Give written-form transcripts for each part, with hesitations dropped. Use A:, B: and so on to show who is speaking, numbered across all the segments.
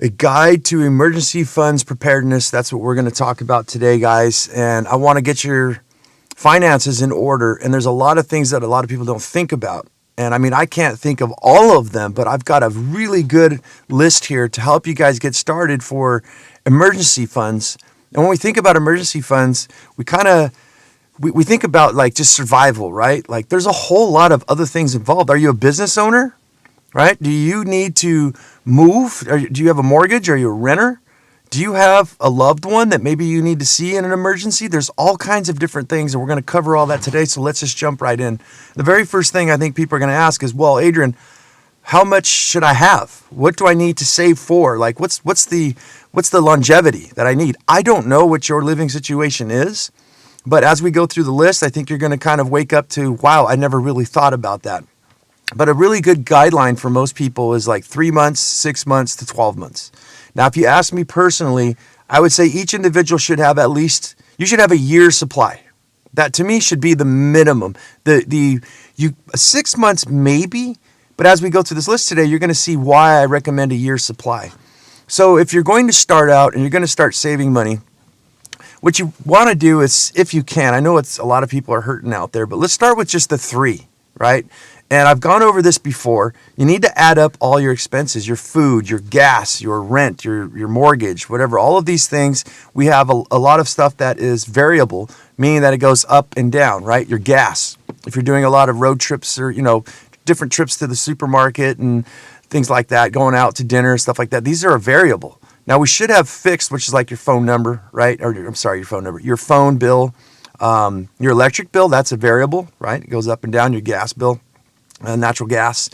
A: A guide to emergency funds preparedness. That's what we're going to talk about today, guys. And I want to get your finances in order. And there's a lot of things that a lot of people don't think about. And I mean, I can't think of all of them, but I've got a really good list here to help you guys get started for emergency funds. And when we think about emergency funds, we think about like just survival, right? Like there's a whole lot of other things involved. Are you a business owner? Right? Do you need to move? Do you have a mortgage? Are you a renter? Do you have a loved one that maybe you need to see in an emergency? There's all kinds of different things, and we're going to cover all that today, so let's just jump right in. The very first thing I think people are going to ask is, well, Adrian, how much should I have? What do I need to save for? Like, what's the longevity that I need? I don't know what your living situation is, but as we go through the list, I think you're going to kind of wake up to, wow, I never really thought about that. But a really good guideline for most people is like 3 months, 6 months to 12 months. Now, if you ask me personally, I would say each individual should have you should have a year's supply. That to me should be the minimum. 6 months maybe, but as we go through this list today, you're going to see why I recommend a year's supply. So if you're going to start out and you're going to start saving money, what you want to do is, if you can, I know a lot of people are hurting out there, but let's start with just the 3, right? And I've gone over this before. You need to add up all your expenses, your food, your gas, your rent, your mortgage, whatever. All of these things, we have a lot of stuff that is variable, meaning that it goes up and down, right? Your gas. If you're doing a lot of road trips or, different trips to the supermarket and things like that, going out to dinner, stuff like that, these are a variable. Now, we should have fixed, which is like your phone number, right? Your phone number, your phone bill, your electric bill, that's a variable, right? It goes up and down. Your gas bill. Natural gas,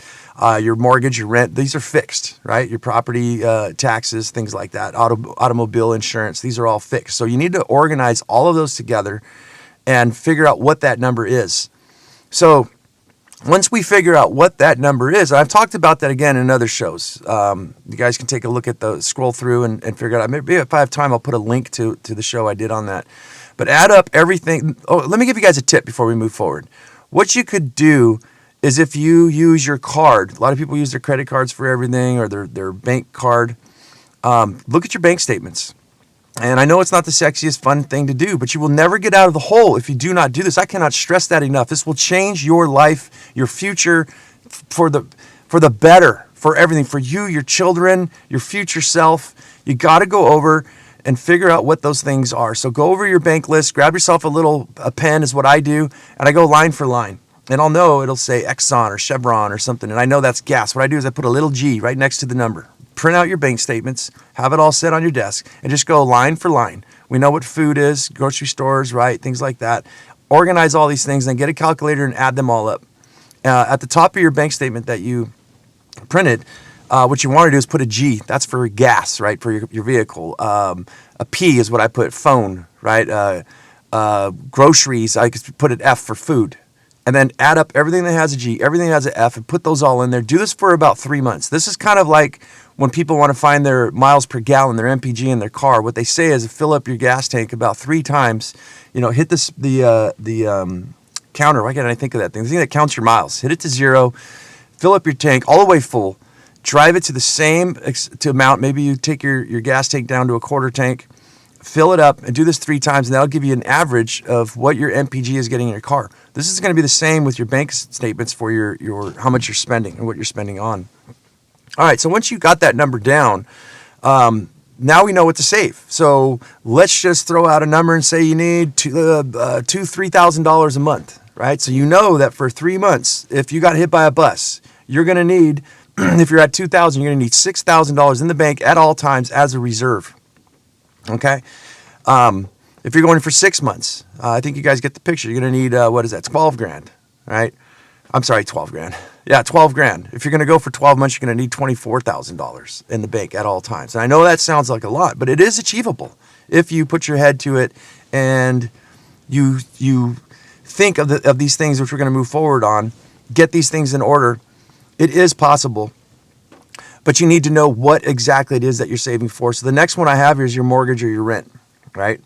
A: your mortgage, your rent, these are fixed, right? Your property taxes, things like that, automobile insurance, these are all fixed. So you need to organize all of those together and figure out what that number is. So once we figure out what that number is, I've talked about that again in other shows. You guys can take a look at scroll through and figure it out. Maybe if I have time, I'll put a link to the show I did on that. But add up everything. Oh, let me give you guys a tip before we move forward. What you could do is if you use your card, a lot of people use their credit cards for everything or their bank card. Look at your bank statements. And I know it's not the sexiest, fun thing to do, but you will never get out of the hole if you do not do this. I cannot stress that enough. This will change your life, your future for the better, for everything, for you, your children, your future self. You got to go over and figure out what those things are. So go over your bank list, grab yourself a pen is what I do, and I go line for line. And I'll know it'll say Exxon or Chevron or something, and I know that's gas. What I do is I put a little G right next to the number. Print out your bank statements, have it all set on your desk, and just go line for line. We know what food is, grocery stores, right, things like that. Organize all these things, then get a calculator and add them all up. At the top of your bank statement that you printed, what you want to do is put a G. That's for gas, right, for your vehicle. A P is what I put, phone, right? Groceries, I could put an F for food. And then add up everything that has a G, everything that has an F, and put those all in there. Do this for about 3 months. This is kind of like when people want to find their miles per gallon, their MPG in their car. What they say is fill up your gas tank about 3 times. Hit the counter. Why can't I think of that thing? The thing that counts your miles. Hit it to 0. Fill up your tank all the way full. Drive it to the same amount. Maybe you take your gas tank down to a quarter tank. Fill it up and do this 3 times, and that'll give you an average of what your MPG is getting in your car. This is going to be the same with your bank statements for your how much you're spending and what you're spending on. All right, so once you got that number down, now we know what to save. So let's just throw out a number and say you need $3,000 a month, right? So you know that for 3 months, if you got hit by a bus, you're going to need, if you're at $2,000, you're going to need $6,000 in the bank at all times as a reserve. Okay. If you're going for 6 months, I think you guys get the picture. You're going to need, 12 grand, right? I'm sorry, 12 grand. Yeah, 12 grand. If you're going to go for 12 months, you're going to need $24,000 in the bank at all times. And I know that sounds like a lot, but it is achievable if you put your head to it and you think of these things which we're going to move forward on, get these things in order. It is possible. But you need to know what exactly it is that you're saving for. So the next one I have here is your mortgage or your rent, right?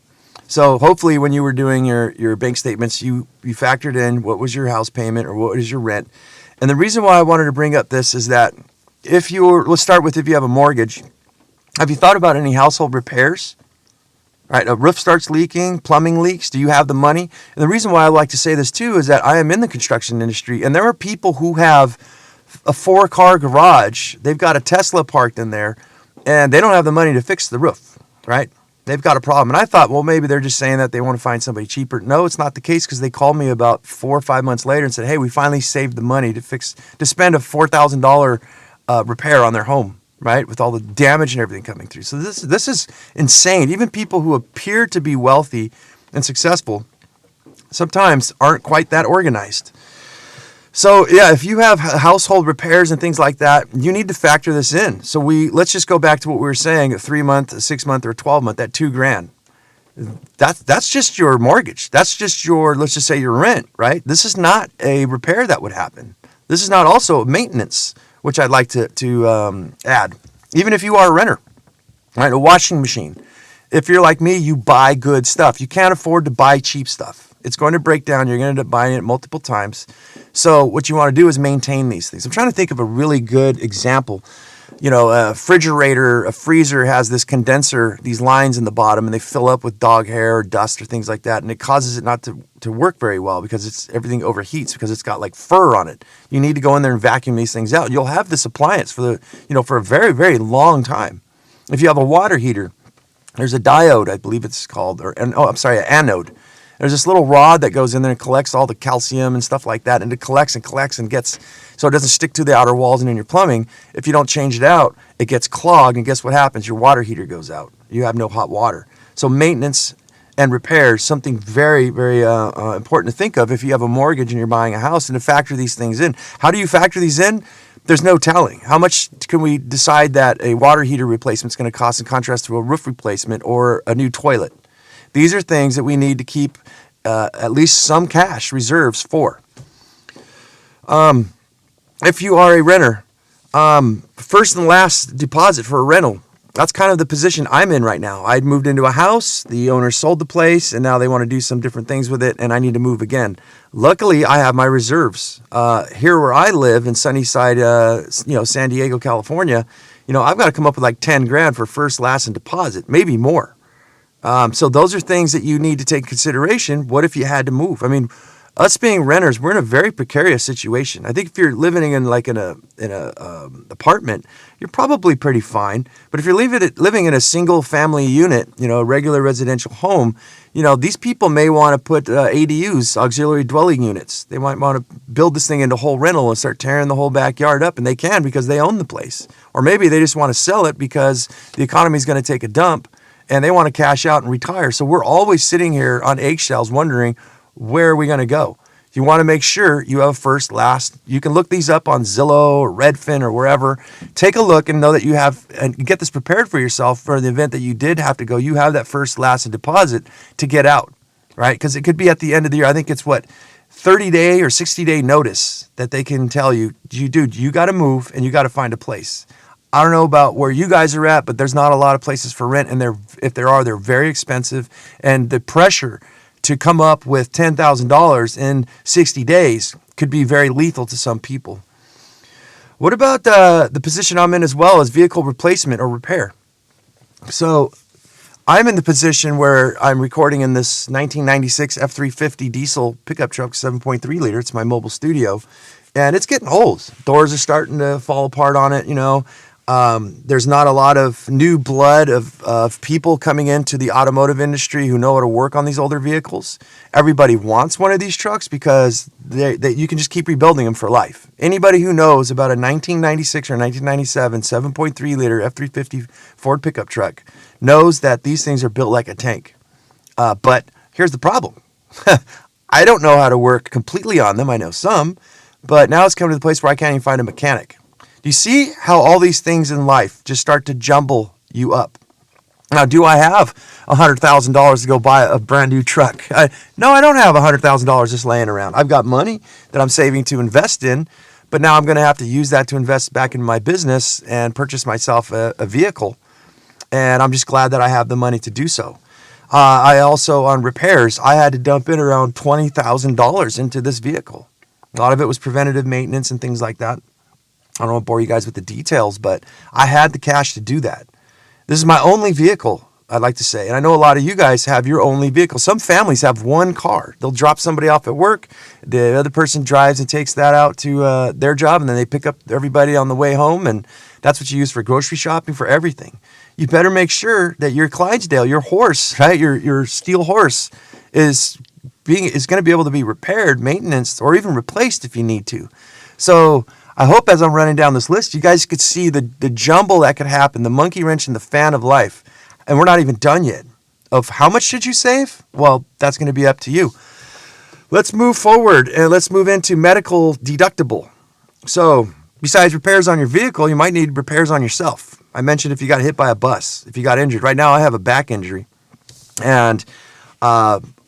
A: So hopefully when you were doing your bank statements, you factored in what was your house payment or what is your rent. And the reason why I wanted to bring up this is that let's start with if you have a mortgage, Have you thought about any household repairs? Right, a roof starts leaking, plumbing leaks. Do you have the money? And the reason why I like to say this too is that I am in the construction industry, and there are people who have a 4-car garage. They've got a Tesla parked in there, and they don't have the money to fix the roof, right? They've got a problem. And I thought, well, maybe they're just saying that they want to find somebody cheaper. No, it's not the case, because they called me about 4 or 5 months later and said, hey, we finally saved the money to spend a $4,000 repair on their home, right? With all the damage and everything coming through. So this is insane. Even people who appear to be wealthy and successful sometimes aren't quite that organized. So yeah, if you have household repairs and things like that, you need to factor this in. So let's just go back to what we were saying: a 3-month, a 6-month, or a 12-month. That $2,000. That's just your mortgage. That's just let's just say your rent, right? This is not a repair that would happen. This is not also maintenance, which I'd like to add. Even if you are a renter, right? A washing machine. If you're like me, you buy good stuff. You can't afford to buy cheap stuff. It's going to break down. You're going to end up buying it multiple times. So what you want to do is maintain these things. I'm trying to think of a really good example. You know, a refrigerator, a freezer has this condenser, these lines in the bottom, and they fill up with dog hair or dust or things like that, and it causes it not to work very well, because everything overheats because it's got like fur on it. You need to go in there and vacuum these things out. You'll have this appliance for a very, very long time. If you have a water heater, there's a diode, I believe it's called, an anode. There's this little rod that goes in there and collects all the calcium and stuff like that, and it collects and gets, so it doesn't stick to the outer walls and in your plumbing. If you don't change it out, it gets clogged, and guess what happens? Your water heater goes out. You have no hot water. So maintenance and repairs, something very, very important to think of if you have a mortgage and you're buying a house, and to factor these things in. How do you factor these in? There's no telling. How much can we decide that a water heater replacement is going to cost in contrast to a roof replacement or a new toilet? These are things that we need to keep at least some cash reserves for. If you are a renter, first and last deposit for a rental, that's kind of the position I'm in right now. I'd moved into a house, the owner sold the place, and now they want to do some different things with it, and I need to move again. Luckily, I have my reserves. Here where I live in Sunnyside, San Diego, California, I've got to come up with like $10,000 for first, last, and deposit, maybe more. So those are things that you need to take into consideration. What if you had to move? I mean, us being renters, we're in a very precarious situation. I think if you're living in a apartment, you're probably pretty fine. But if you're living in a single family unit, a regular residential home, these people may want to put ADUs, auxiliary dwelling units. They might want to build this thing into whole rental and start tearing the whole backyard up, and they can because they own the place. Or maybe they just want to sell it because the economy is going to take a dump, and they want to cash out and retire. So we're always sitting here on eggshells wondering, where are we going to go? You want to make sure you have first, last. You can look these up on Zillow or Redfin or wherever. Take a look and know that you have, and get this prepared for yourself for the event that you did have to go. You have that first, last, and deposit to get out, right? Because it could be at the end of the year. I think it's 30-day or 60-day notice that they can tell you, dude, you got to move and you got to find a place. I don't know about where you guys are at, but there's not a lot of places for rent, and if there are, they're very expensive, and the pressure to come up with $10,000 in 60 days could be very lethal to some people. What about the position I'm in as well as vehicle replacement or repair? So I'm in the position where I'm recording in this 1996 F350 diesel pickup truck, 7.3 liter. It's my mobile studio, and it's getting old. Doors are starting to fall apart on it, There's not a lot of new blood of people coming into the automotive industry who know how to work on these older vehicles. Everybody wants one of these trucks because you can just keep rebuilding them for life. Anybody who knows about a 1996 or 1997 7.3 liter F350 Ford pickup truck knows that these things are built like a tank. But here's the problem. I don't know how to work completely on them. I know some, but now it's come to the place where I can't even find a mechanic. Do you see how all these things in life just start to jumble you up? Now, do I have $100,000 to go buy a brand new truck? No, I don't have $100,000 just laying around. I've got money that I'm saving to invest in, but now I'm going to have to use that to invest back in my business and purchase myself a vehicle. And I'm just glad that I have the money to do so. I also, on repairs, I had to dump in around $20,000 into this vehicle. A lot of it was preventative maintenance and things like that. I don't want to bore you guys with the details, but I had the cash to do that. This is my only vehicle, I'd like to say. And I know a lot of you guys have your only vehicle. Some families have one car. They'll drop somebody off at work. The other person drives and takes that out to their job, and then they pick up everybody on the way home. And that's what you use for grocery shopping, for everything. You better make sure that your Clydesdale, your horse, right, your steel horse, is going to be able to be repaired, maintenance, or even replaced if you need to. So I hope as I'm running down this list, you guys could see the jumble that could happen, the monkey wrench and the fan of life. And we're not even done yet. Of how much should you save? Well, that's going to be up to you. Let's move forward and let's move into medical deductible. So besides repairs on your vehicle, you might need repairs on yourself. I mentioned if you got hit by a bus, if you got injured. Right now I have a back injury, and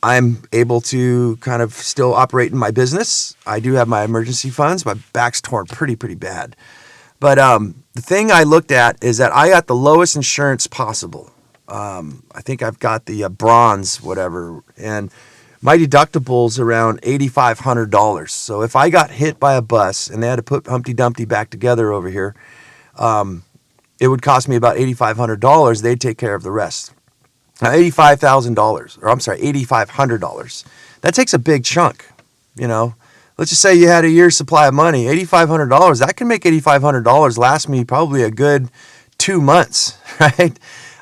A: I'm able to kind of still operate in my business. I do have my emergency funds. My back's torn pretty bad. But the thing I looked at is that I got the lowest insurance possible. I think I've got the bronze, whatever, and my deductible's around $8,500. So if I got hit by a bus and they had to put Humpty Dumpty back together over here, it would cost me about $8,500. They'd take care of the rest. Now, $8,500. That takes a big chunk, you know. Let's just say you had a year's supply of money, $8,500. That can make $8,500 last me probably a good 2 months, right?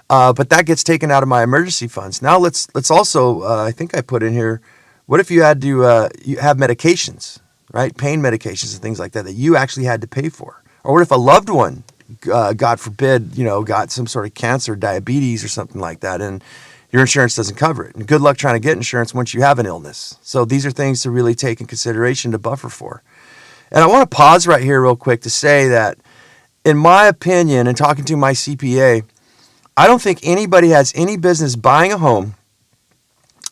A: But that gets taken out of my emergency funds. Now let's also, I think I put in here, what if you had to you have medications, right? Pain medications and things like that you actually had to pay for. Or what if a loved one, God forbid, got some sort of cancer, diabetes or something like that, and your insurance doesn't cover it. And good luck trying to get insurance once you have an illness. So these are things to really take in consideration to buffer for. And I want to pause right here real quick to say that, in my opinion, and talking to my CPA, I don't think anybody has any business buying a home,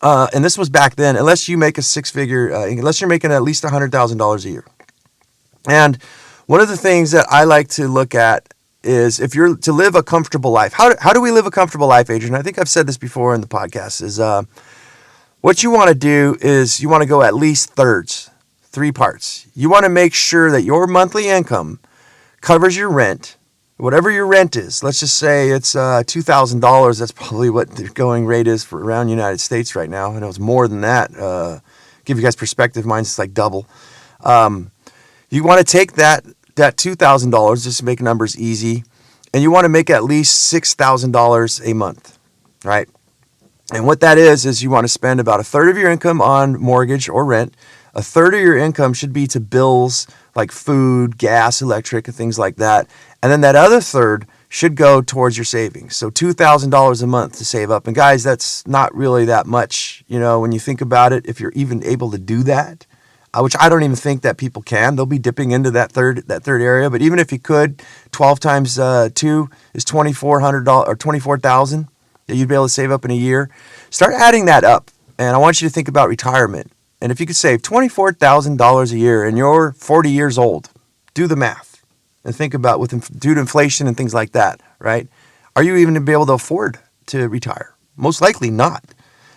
A: and this was back then, unless you make a six-figure, unless you're making at least $100,000 a year. And one of the things that I like to look at is if you're to live a comfortable life. How do we live a comfortable life, Adrian? I think I've said this before in the podcast, is what you want to do is you want to go at least thirds, 3 parts. You want to make sure that your monthly income covers your rent, whatever your rent is. Let's just say it's $2,000. That's probably what the going rate is for around the United States right now. I know it's more than that. Give you guys perspective. Mine's like double. You want to take that $2,000, just to make numbers easy, and you want to make at least $6,000 a month, right? And what that is you want to spend about a third of your income on mortgage or rent. A third of your income should be to bills like food, gas, electric, and things like that. And then that other third should go towards your savings. So $2,000 a month to save up. And guys, that's not really that much, when you think about it, if you're even able to do that. Which I don't even think that people can. They'll be dipping into that third area. But even if you could, 12 times 2 is $2,400 or $24,000 that you'd be able to save up in a year. Start adding that up, and I want you to think about retirement. And if you could save $24,000 a year and you're 40 years old, do the math and think about due to inflation and things like that, right? Are you even to be able to afford to retire? Most likely not.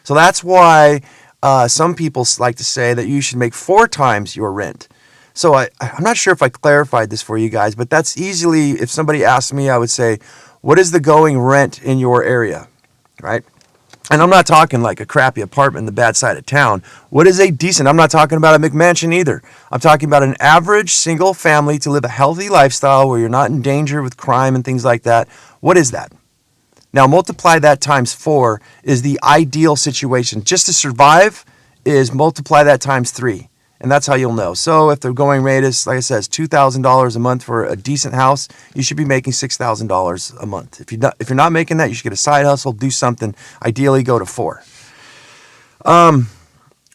A: So that's why some people like to say that you should make 4 times your rent. So I'm not sure if I clarified this for you guys, but that's easily, if somebody asked me, I would say, what is the going rent in your area, right? And I'm not talking like a crappy apartment in the bad side of town. What is a decent? I'm not talking about a McMansion either. I'm talking about an average single family to live a healthy lifestyle where you're not in danger with crime and things like that. What is that? Now, multiply that times 4 is the ideal situation. Just to survive is multiply that times 3. And that's how you'll know. So if the going rate is, like I said, $2,000 a month for a decent house, you should be making $6,000 a month. If you're not making that, you should get a side hustle, do something. Ideally, go to 4. All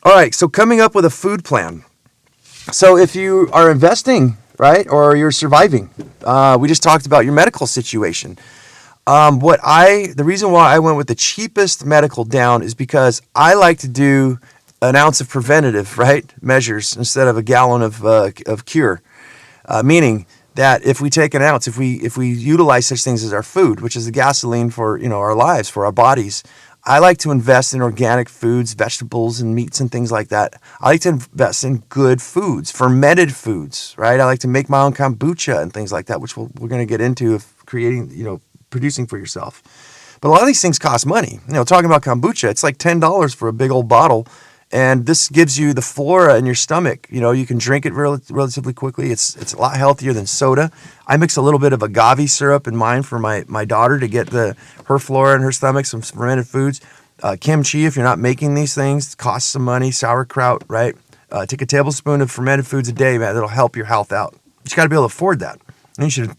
A: right, so coming up with a food plan. So if you are investing, right, or you're surviving, we just talked about your medical situation. The reason why I went with the cheapest medical down is because I like to do an ounce of preventative, right, measures instead of a gallon of cure. Meaning that if we take an ounce, if we utilize such things as our food, which is the gasoline for our lives, for our bodies, I like to invest in organic foods, vegetables, and meats and things like that. I like to invest in good foods, fermented foods, right? I like to make my own kombucha and things like that, which we're going to get into, of creating, producing for yourself. But a lot of these things cost money. Talking about kombucha, it's like $10 for a big old bottle. And this gives you the flora in your stomach. You can drink it relatively quickly. It's a lot healthier than soda. I mix a little bit of agave syrup in mine for my daughter to get her flora in her stomach, some fermented foods. Kimchi, if you're not making these things, costs some money. Sauerkraut, right? Take a tablespoon of fermented foods a day, man. That'll help your health out. You got to be able to afford that. And you should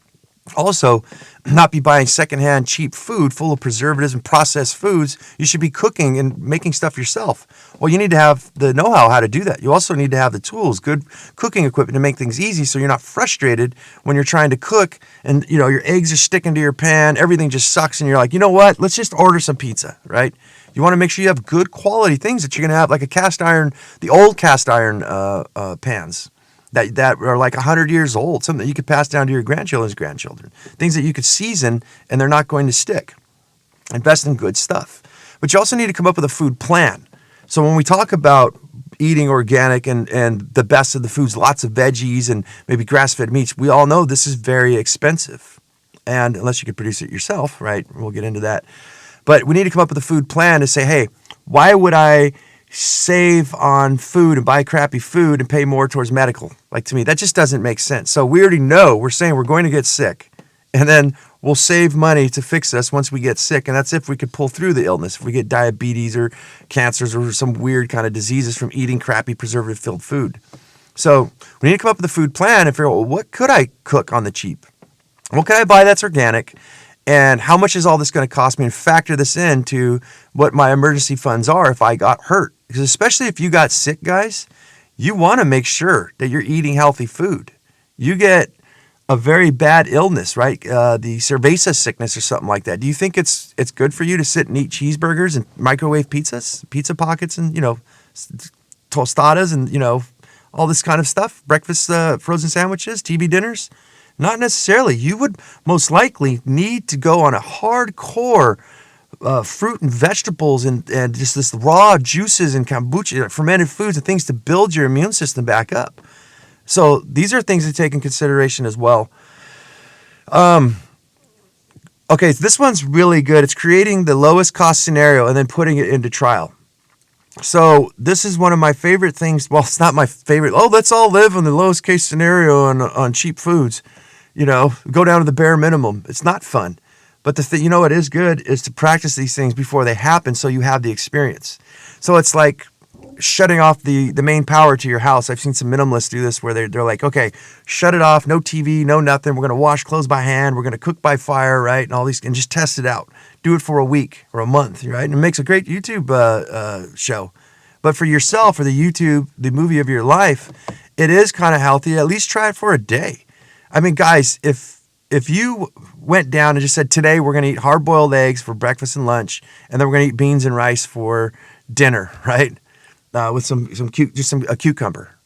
A: also not be buying secondhand cheap food full of preservatives and processed foods. You should be cooking and making stuff yourself. Well, you need to have the know-how how to do that. You also need to have the tools, good cooking equipment to make things easy so you're not frustrated when you're trying to cook and your eggs are sticking to your pan, everything just sucks, and you're like, you know what? Let's just order some pizza, right? You want to make sure you have good quality things that you're going to have, like the old cast iron pans. That are like 100 years old, something that you could pass down to your grandchildren's grandchildren, things that you could season and they're not going to stick. Invest in good stuff. But you also need to come up with a food plan. So when we talk about eating organic and the best of the foods, lots of veggies and maybe grass-fed meats, we all know this is very expensive. And unless you could produce it yourself, right? We'll get into that. But we need to come up with a food plan to say, hey, why would I save on food and buy crappy food and pay more towards medical? Like, to me, that just doesn't make sense. So we already know, we're saying we're going to get sick, and then we'll save money to fix us once we get sick. And that's if we could pull through the illness, if we get diabetes or cancers or some weird kind of diseases from eating crappy preservative-filled food. So we need to come up with a food plan and figure out, well, what could I cook on the cheap? What can I buy that's organic? And how much is all this going to cost me? And factor this into what my emergency funds are if I got hurt. Because especially if you got sick, guys, you want to make sure that you're eating healthy food. You get a very bad illness, right? The cerveza sickness or something like that. Do you think it's good for you to sit and eat cheeseburgers and microwave pizzas, pizza pockets, and tostadas and all this kind of stuff? Breakfast, frozen sandwiches, TV dinners? Not necessarily. You would most likely need to go on a hardcore fruit and vegetables and just this raw juices and kombucha, fermented foods and things to build your immune system back up. So these are things to take in consideration as well. Okay, this one's really good. It's creating the lowest cost scenario and then putting it into trial. So this is one of my favorite things. Well, it's not my favorite. Oh, let's all live on the lowest case scenario on cheap foods. Go down to the bare minimum. It's not fun. But what is good is to practice these things before they happen so you have the experience. So it's like shutting off the main power to your house. I've seen some minimalists do this where they're like, okay, shut it off, no TV, no nothing. We're going to wash clothes by hand. We're going to cook by fire, right? And all these, and just test it out. Do it for a week or a month, right? And it makes a great YouTube show. But for yourself, for the movie of your life, it is kind of healthy. At least try it for a day. I mean, guys, if you went down and just said, today we're going to eat hard-boiled eggs for breakfast and lunch, and then we're going to eat beans and rice for dinner, right? With a cucumber,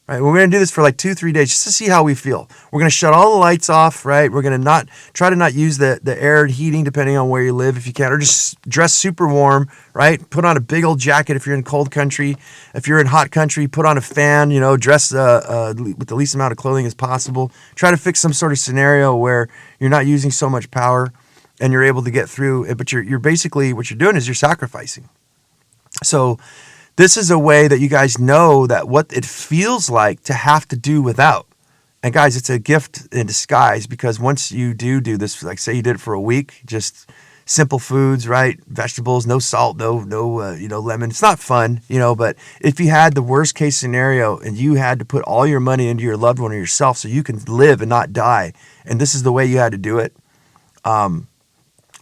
A: right? We're going to do this for like 2-3 days just to see how we feel. We're going to shut all the lights off, right? We're going to try to not use the air and heating depending on where you live if you can, or just dress super warm, right? Put on a big old jacket if you're in cold country. If you're in hot country, put on a fan, dress with the least amount of clothing as possible. Try to fix some sort of scenario where you're not using so much power and you're able to get through it, but you're basically, what you're doing is you're sacrificing. So this is a way that you guys know that what it feels like to have to do without. And guys, it's a gift in disguise, because once you do this, like say you did it for a week, just simple foods, right? Vegetables, no salt, no lemon. It's not fun, but if you had the worst case scenario and you had to put all your money into your loved one or yourself so you can live and not die, and this is the way you had to do it, a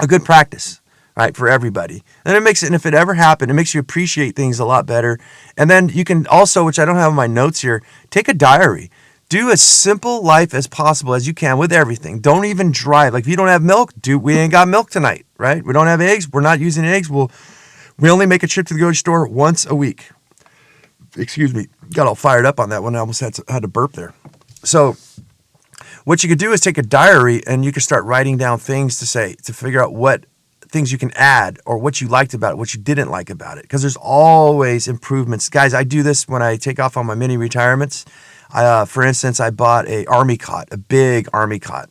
A: good practice. Right, for everybody. And it makes it, and if it ever happened, it makes you appreciate things a lot better. And then you can also, which I don't have in my notes here, take a diary. Do as simple life as possible as you can with everything. Don't even drive. Like if you don't have milk, we ain't got milk tonight, right? We don't have eggs. We're not using eggs. We only make a trip to the grocery store once a week. Excuse me. Got all fired up on that one. I almost had to burp there. So what you could do is take a diary and you can start writing down things to figure out what things you can add or what you liked about it, what you didn't like about it, because there's always improvements. Guys, I do this when I take off on my mini retirements. For instance, I bought a big army cot,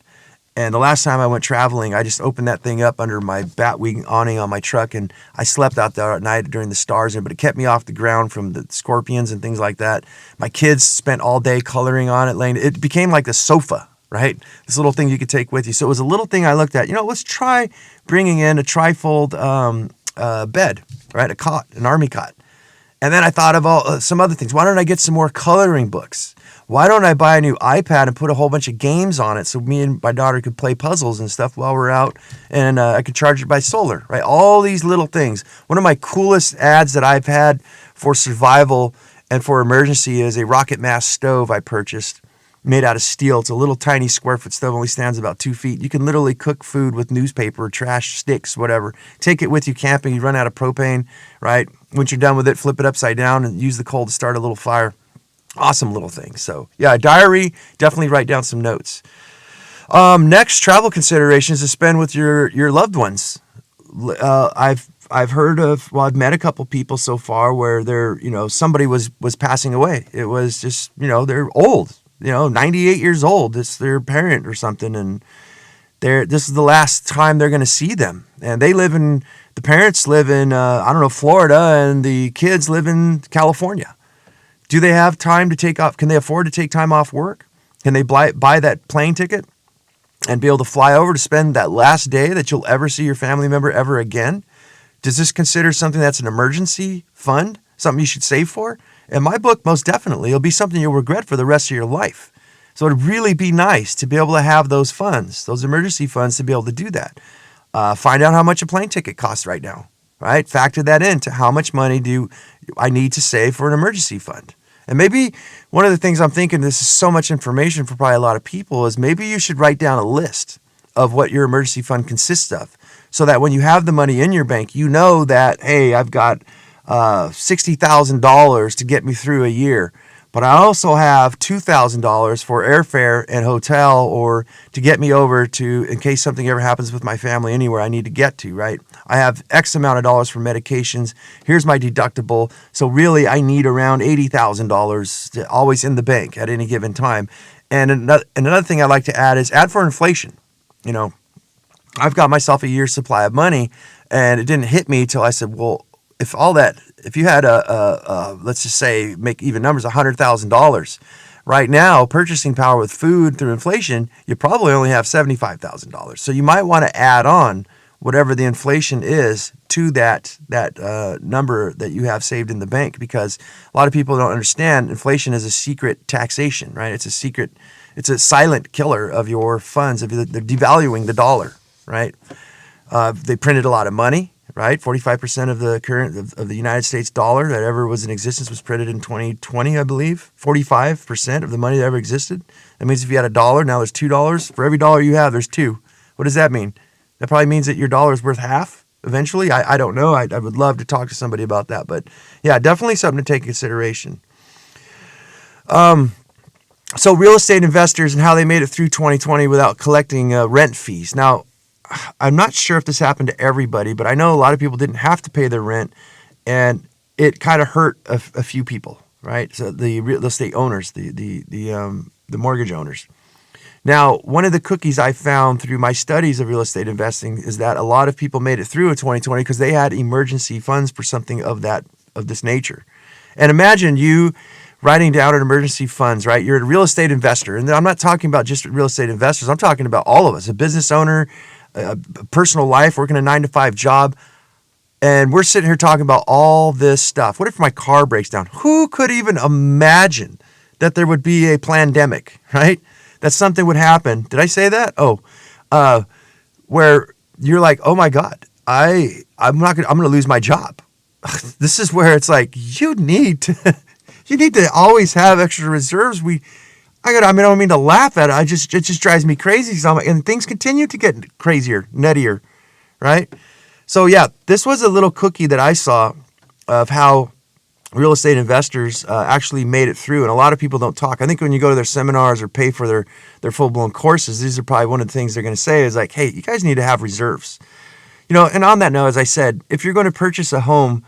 A: And the last time I went traveling, I just opened that thing up under my Batwing awning on my truck, and I slept out there at night during the stars, but it kept me off the ground from the scorpions and things like that. My kids spent all day coloring on it. It became like a sofa, right? This little thing you could take with you. So it was a little thing I looked at. Let's try bringing in a trifold bed, right? A cot, an army cot. And then I thought of some other things. Why don't I get some more coloring books? Why don't I buy a new iPad and put a whole bunch of games on it so me and my daughter could play puzzles and stuff while we're out, and I could charge it by solar, right? All these little things. One of my coolest ads that I've had for survival and for emergency is a rocket mass stove I purchased, made out of steel. It's a little tiny square foot stove, only stands about 2 feet. You can literally cook food with newspaper, trash, sticks, whatever. Take it with you camping. You run out of propane, right? Once you're done with it, flip it upside down and use the coal to start a little fire. Awesome little thing. So yeah, a diary, definitely write down some notes. Next, travel considerations to spend with your loved ones. I've heard of, I've met a couple people so far where somebody was passing away. It was just, they're old, 98 years old. It's their parent or something. And this is the last time they're going to see them. And the parents live in, Florida, and the kids live in California. Do they have time to take off? Can they afford to take time off work? Can they buy that plane ticket and be able to fly over to spend that last day that you'll ever see your family member ever again? Does this consider something that's an emergency fund, something you should save for? In my book, most definitely. It'll be something you'll regret for the rest of your life. So it'd really be nice to be able to have those funds, those emergency funds, to be able to do that. Find out how much a plane ticket costs right now, right? Factor that into how much money do I need to save for an emergency fund. And maybe one of the things I'm thinking, this is so much information for probably a lot of people, is maybe you should write down a list of what your emergency fund consists of, so that when you have the money in your bank, you know that, hey, I've got $60,000 to get me through a year. But I also have $2,000 for airfare and hotel, or to get me over to, in case something ever happens with my family anywhere I need to get to, right? I have X amount of dollars for medications. Here's my deductible. So really, I need around $80,000 always in the bank at any given time. And another thing I like to add for inflation. I've got myself a year's supply of money, and it didn't hit me till I said, well, if you had let's just say, make even numbers, $100,000 right now, purchasing power with food through inflation, you probably only have $75,000. So you might want to add on whatever the inflation is to that number that you have saved in the bank, because a lot of people don't understand inflation is a secret taxation, right? It's a silent killer of your funds. They're devaluing the dollar, right? They printed a lot of money. Right, 45% of the current of the United States dollar that ever was in existence was printed in 2020, I believe. 45% of the money that ever existed. That means if you had $1, now there's $2. For every dollar you have, there's $2. What does that mean? That probably means that your dollar is worth half eventually. I don't know. I would love to talk to somebody about that, but yeah, definitely something to take into consideration. So real estate investors and how they made it through 2020 without collecting rent fees. Now, I'm not sure if this happened to everybody, but I know a lot of people didn't have to pay their rent, and it kind of hurt a few people, right? So the real estate owners, the mortgage owners. Now, one of the cookies I found through my studies of real estate investing is that a lot of people made it through in 2020 because they had emergency funds for something of this nature. And imagine you writing down an emergency funds, right? You're a real estate investor, and I'm not talking about just real estate investors. I'm talking about all of us, a business owner, a personal life, working a 9-to-5 job, and we're sitting here talking about all this stuff. What if my car breaks down? Who could even imagine that there would be a pandemic, right? That something would happen. Did I say that? Where you're like, oh my God, I'm going to lose my job. This is where it's like, you need to always have extra reserves. I don't mean to laugh at it. It just drives me crazy. And things continue to get crazier, nuttier, right? So yeah, this was a little cookie that I saw of how real estate investors actually made it through. And a lot of people don't talk. I think when you go to their seminars or pay for their full-blown courses, these are probably one of the things they're going to say is like, hey, you guys need to have reserves. And on that note, as I said, if you're going to purchase a home,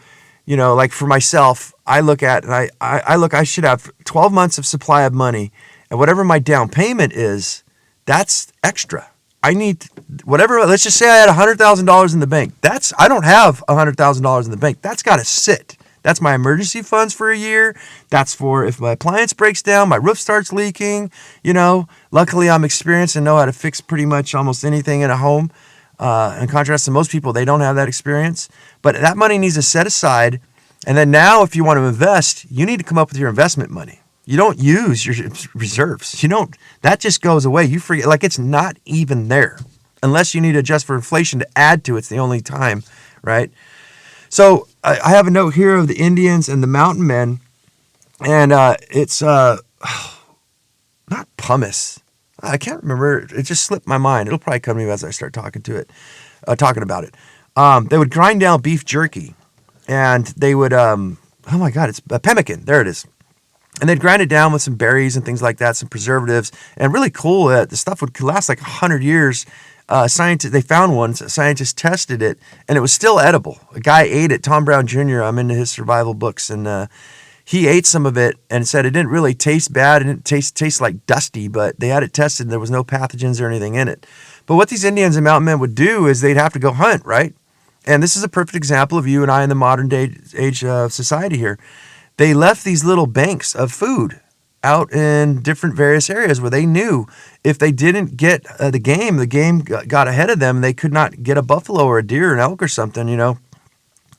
A: like for myself, I look at, and I should have 12 months of supply of money. And whatever my down payment is, that's extra. I need whatever. Let's just say I had $100,000 in the bank. I don't have $100,000 in the bank. That's got to sit. That's my emergency funds for a year. That's for if my appliance breaks down, my roof starts leaking. Luckily I'm experienced and know how to fix pretty much almost anything in a home. In contrast to most people, they don't have that experience. But that money needs to set aside. And then now, if you want to invest, you need to come up with your investment money. You don't use your reserves. That just goes away. You forget, like it's not even there. Unless you need to adjust for inflation to add to it. It's the only time, right? So I have a note here of the Indians and the mountain men. And it's not pumice. I can't remember. It just slipped my mind. It'll probably come to me as I start talking about it. They would grind down beef jerky. And they would, oh my God, it's a pemmican. There it is. And they'd grind it down with some berries and things like that, some preservatives. And really cool, the stuff would last like 100 years. They found one, scientists tested it, and it was still edible. A guy ate it, Tom Brown Jr., I'm into his survival books, and he ate some of it and said it didn't really taste bad. It didn't taste like dusty, but they had it tested, and there was no pathogens or anything in it. But what these Indians and mountain men would do is they'd have to go hunt, right? And this is a perfect example of you and I in the modern day age of society here. They left these little banks of food out in different various areas where they knew if they didn't get the game got ahead of them. They could not get a buffalo or a deer or an elk or something,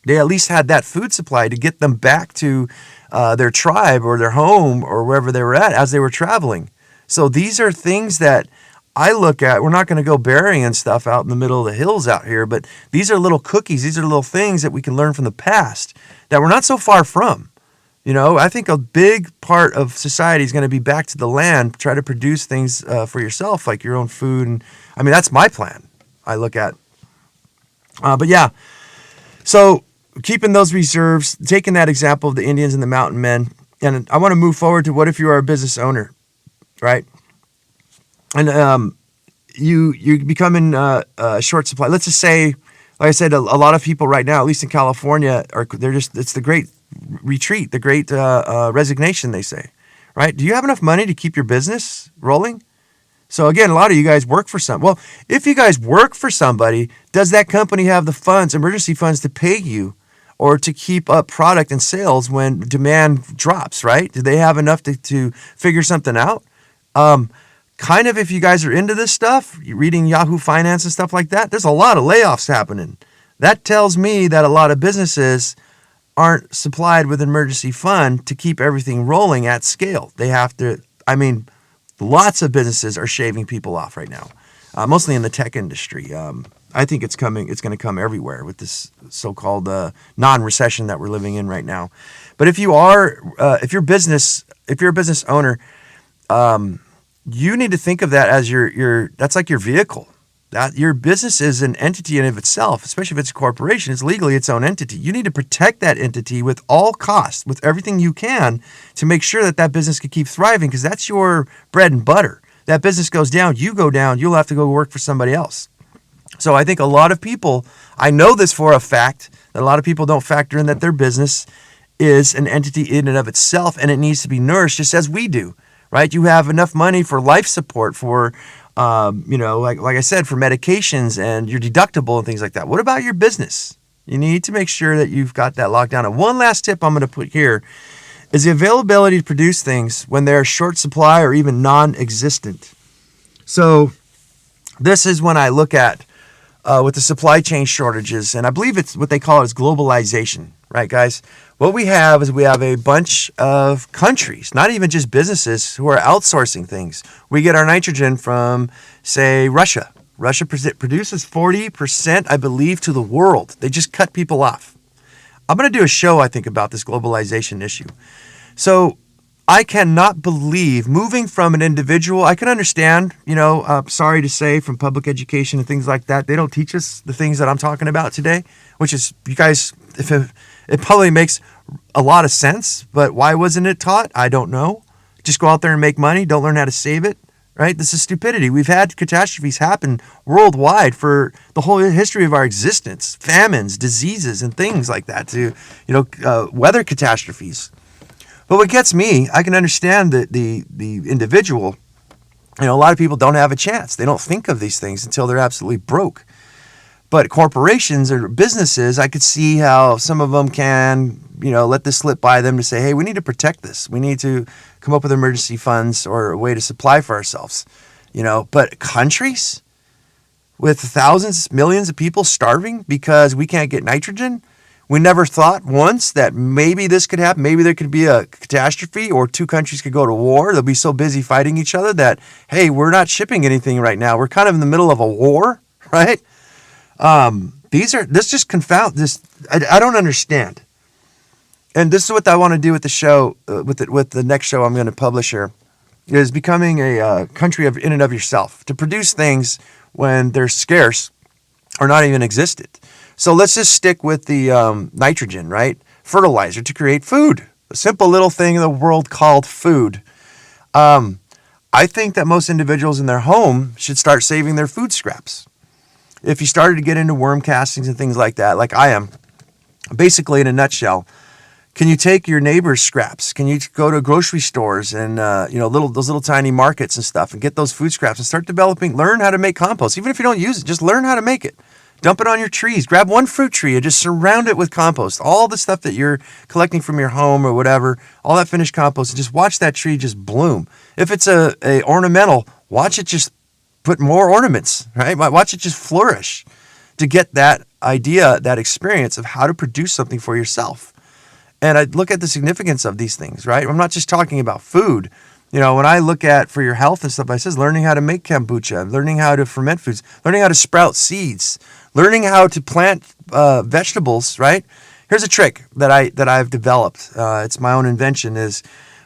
A: They at least had that food supply to get them back to their tribe or their home or wherever they were at as they were traveling. So these are things that I look at. We're not going to go burying stuff out in the middle of the hills out here, but these are little cookies. These are little things that we can learn from the past that we're not so far from. I think a big part of society is going to be back to the land, try to produce things for yourself, like your own food. And I mean, that's my plan I look at. But yeah, so keeping those reserves, taking that example of the Indians and the mountain men, and I want to move forward to what if you are a business owner, right? And you become in a short supply. Let's just say, like I said, a lot of people right now, at least in California, it's the great retreat, the great resignation, they say, right? Do you have enough money to keep your business rolling? So again, a lot of you guys work for Well, if you guys work for somebody, does that company have the funds, emergency funds, to pay you or to keep up product and sales when demand drops, right? Do they have enough to figure something out? Kind of, if you guys are into this stuff, you're reading Yahoo Finance and stuff like that, there's a lot of layoffs happening. That tells me that a lot of businesses aren't supplied with an emergency fund to keep everything rolling at scale. They have to, lots of businesses are shaving people off right now, mostly in the tech industry. I think it's going to come everywhere with this so-called non-recession that we're living in right now. But if you're a business owner, you need to think of that as that's like your vehicle. That your business is an entity in of itself, especially if it's a corporation. It's legally its own entity. You need to protect that entity with all costs, with everything you can, to make sure that business can keep thriving, because that's your bread and butter. That business goes down, you go down, you'll have to go work for somebody else. So I think a lot of people, I know this for a fact, that a lot of people don't factor in that their business is an entity in and of itself, and it needs to be nourished just as we do, right? You have enough money for life support, for like I said, for medications and your deductible and things like that. What about your business? You need to make sure that you've got that locked down. And one last tip I'm going to put here is the availability to produce things when they're short supply or even non-existent. So this is when I look at with the supply chain shortages, and I believe it's what they call it is globalization, right, guys? What we have is a bunch of countries, not even just businesses, who are outsourcing things. We get our nitrogen from, say, Russia. Russia produces 40%, I believe, to the world. They just cut people off. I'm going to do a show, I think, about this globalization issue. So I cannot believe moving from an individual. I can understand, sorry to say, from public education and things like that, they don't teach us the things that I'm talking about today, which is, you guys, it probably makes a lot of sense, but why wasn't it taught? I don't know. Just go out there and make money, don't learn how to save it, right? This is stupidity. We've had catastrophes happen worldwide for the whole history of our existence, famines, diseases, and things like that, weather catastrophes. But what gets me, I can understand the individual A lot of people don't have a chance. They don't think of these things until they're absolutely broke. But corporations or businesses, I could see how some of them can, let this slip by them to say, hey, we need to protect this. We need to come up with emergency funds or a way to supply for ourselves. But countries with thousands, millions of people starving because we can't get nitrogen, we never thought once that maybe this could happen. Maybe there could be a catastrophe or two countries could go to war. They'll be so busy fighting each other that, hey, we're not shipping anything right now. We're kind of in the middle of a war, right? This just confound this. I don't understand. And this is what I want to do with the show, with the next show I'm going to publish here, is becoming a country in and of yourself, to produce things when they're scarce or not even existent. So let's just stick with the nitrogen, right? Fertilizer to create food. A simple little thing in the world called food. I think that most individuals in their home should start saving their food scraps. If you started to get into worm castings and things like that, like I am, basically in a nutshell, can you take your neighbor's scraps? Can you go to grocery stores and those little tiny markets and stuff and get those food scraps and start learn how to make compost. Even if you don't use it, just learn how to make it. Dump it on your trees. Grab one fruit tree and just surround it with compost. All the stuff that you're collecting from your home or whatever, all that finished compost, and just watch that tree just bloom. If it's a ornamental, watch it just put more ornaments, right? Watch it just flourish to get that idea, that experience of how to produce something for yourself. And I look at the significance of these things, right? I'm not just talking about food. When I look at for your health and stuff, I says learning how to make kombucha, learning how to ferment foods, learning how to sprout seeds, learning how to plant vegetables, right? Here's a trick that I've developed. It's my own invention. Is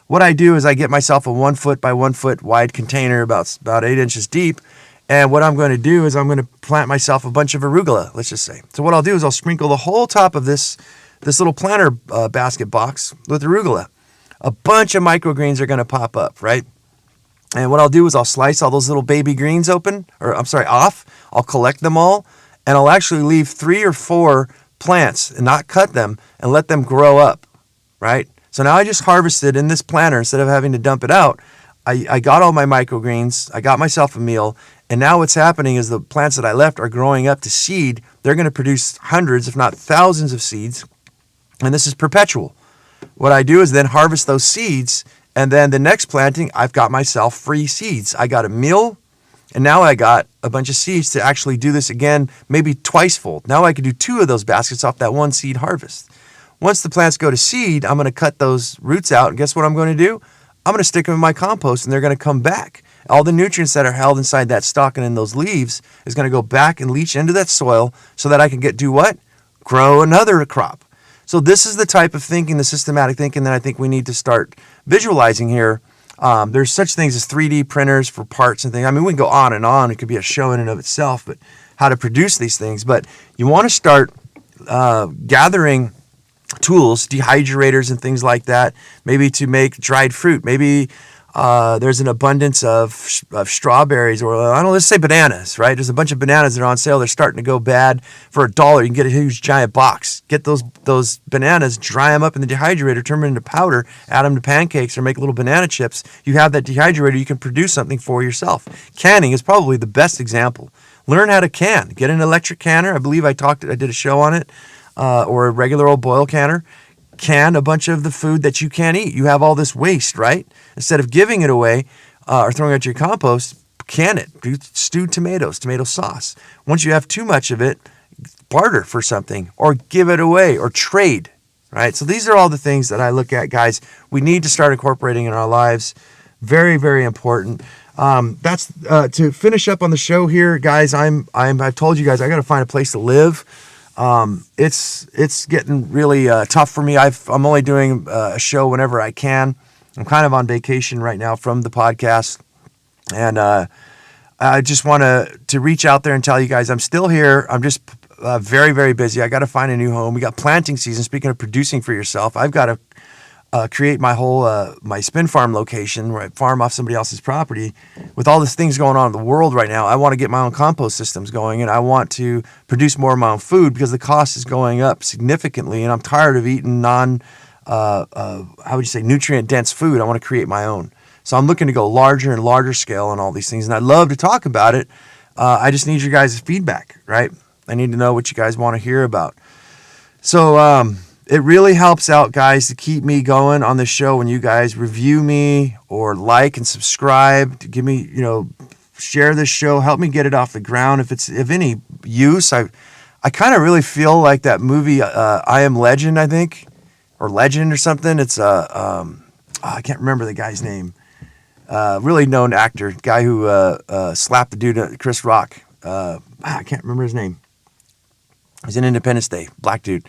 A: what I do is I get myself a 1 foot by 1 foot wide container about 8 inches deep. And what I'm going to do is I'm going to plant myself a bunch of arugula, let's just say. So what I'll do is I'll sprinkle the whole top of this little planter basket box with arugula. A bunch of microgreens are going to pop up, right? And what I'll do is I'll slice all those little baby greens off. I'll collect them all, and I'll actually leave 3 or 4 plants and not cut them and let them grow up, right? So now I just harvested in this planter instead of having to dump it out. I got all my microgreens. I got myself a meal. And now what's happening is the plants that I left are growing up to seed. They're going to produce hundreds, if not thousands of seeds. And this is perpetual. What I do is then harvest those seeds. And then the next planting, I've got myself free seeds. I got a meal. And now I got a bunch of seeds to actually do this again, maybe twice fold. Now I can do 2 of those baskets off that one seed harvest. Once the plants go to seed, I'm going to cut those roots out. And guess what I'm going to do? I'm going to stick them in my compost, and they're going to come back. All the nutrients that are held inside that stalk and in those leaves is going to go back and leach into that soil so that I can do what? Grow another crop. So this is the type of thinking, the systematic thinking that I think we need to start visualizing here. There's such things as 3D printers for parts and things. I mean, we can go on and on. It could be a show in and of itself, but how to produce these things. But you want to start gathering tools, dehydrators and things like that, maybe to make dried fruit. Maybe there's an abundance of strawberries, or let's say bananas, right? There's a bunch of bananas that are on sale. They're starting to go bad for $1. You can get a huge giant box. Get those bananas, dry them up in the dehydrator, turn them into powder, add them to pancakes or make little banana chips. You have that dehydrator, you can produce something for yourself. Canning is probably the best example. Learn how to can. Get an electric canner. I believe I did a show on it. Or a regular old boil canner. Can a bunch of the food that you can't eat. You have all this waste, right? Instead of giving it away or throwing it to your compost, can it. Do stewed tomatoes, tomato sauce. Once you have too much of it, barter for something or give it away or trade, right? So these are all the things that I look at, guys. We need to start incorporating in our lives. Very, very important. That's to finish up on the show here, guys. I've told you guys I got to find a place to live. It's getting really tough for me. I'm only doing a show whenever I can. I'm kind of on vacation right now from the podcast, and I just want to reach out there and tell you guys I'm still here. I'm just very, very busy. I got to find a new home. We got planting season. Speaking of producing for yourself, I've got to create my whole my spin farm location where I farm off somebody else's property. With all these things going on in the world right now, I want to get my own compost systems going, and I want to produce more of my own food because the cost is going up significantly, and I'm tired of eating nutrient dense food. I want to create my own. So I'm looking to go larger and larger scale on all these things, and I'd love to talk about it. I just need your guys' feedback, right? I need to know what you guys want to hear about. So it really helps out, guys, to keep me going on this show when you guys review me or like and subscribe. To give me, share this show, help me get it off the ground. If it's of any use, I kind of really feel like that movie, I Am Legend, I think, or Legend or something. It's I can't remember the guy's name. Really known actor, guy who slapped the dude, Chris Rock. I can't remember his name. He's in Independence Day, black dude.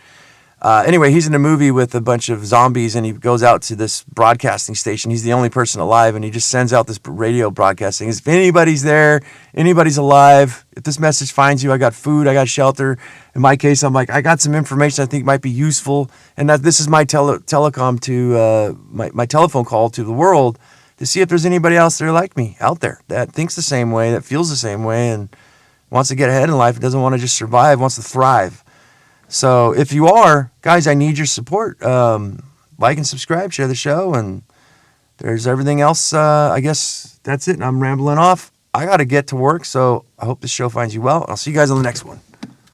A: Anyway, he's in a movie with a bunch of zombies, and he goes out to this broadcasting station. He's the only person alive, and he just sends out this radio broadcasting. If anybody's there, anybody's alive, if this message finds you, I got food, I got shelter. In my case, I'm like, I got some information I think might be useful, and that this is my telecom to my telephone call to the world to see if there's anybody else there like me out there that thinks the same way, that feels the same way, and wants to get ahead in life, doesn't want to just survive, wants to thrive. So if you are, guys, I need your support. Like and subscribe, share the show, and there's everything else. I guess that's it. I'm rambling off. I got to get to work, so I hope this show finds you well. I'll see you guys on the next one.